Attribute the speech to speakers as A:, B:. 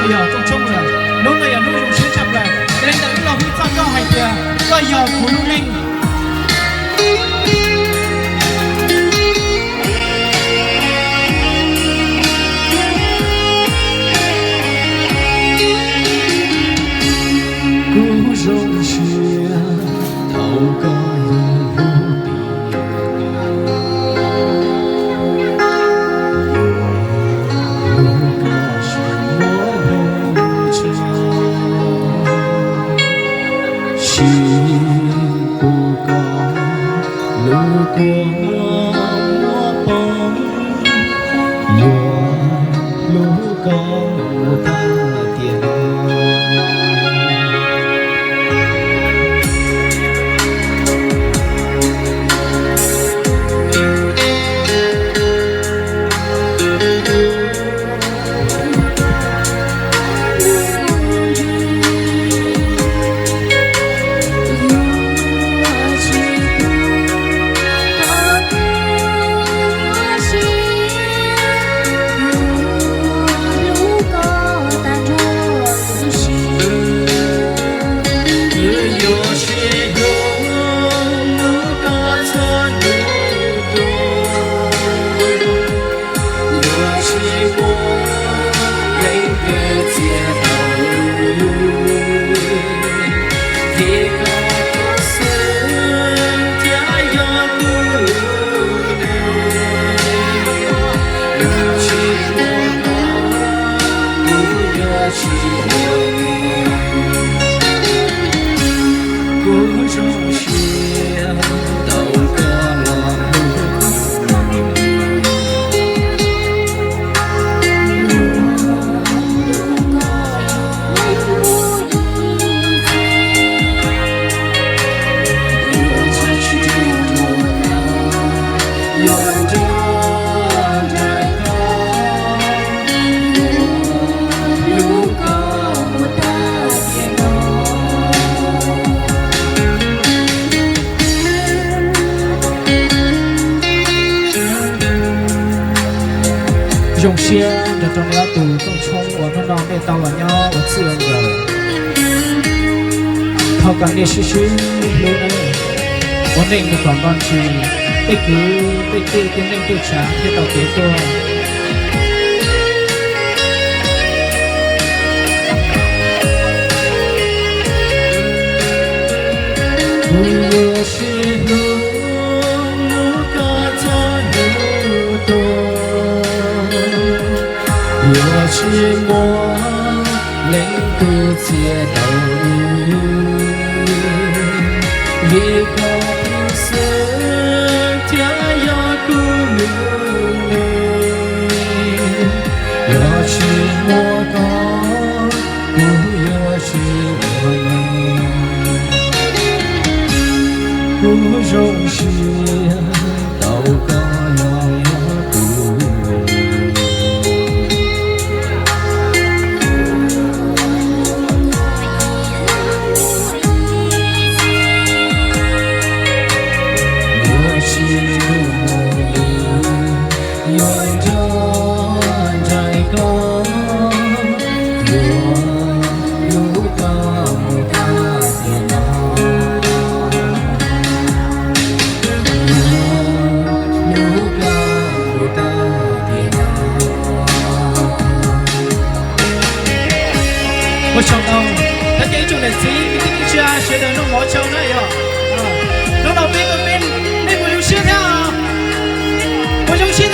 A: bây giờ trong chung là lúc này lúc dùng sẽ chậm lại nên là lúc nào huy ra cao hay kìa bây giờ của lúc linh
B: 古榕雪头高
A: 用些的中了赌中冲我弄到那到了nhau我自然的靠港烈嘘嘘路呢我那个广告去被cứ被对跟那对茶贴到别多
B: 我是路高草路多我是我领不接头一个平时天涯孤路我是我的不要是我不容许祷告
A: 我想到他这种的词一定是啊学的弄毛球那样啊弄到别个边那不就现在啊我就现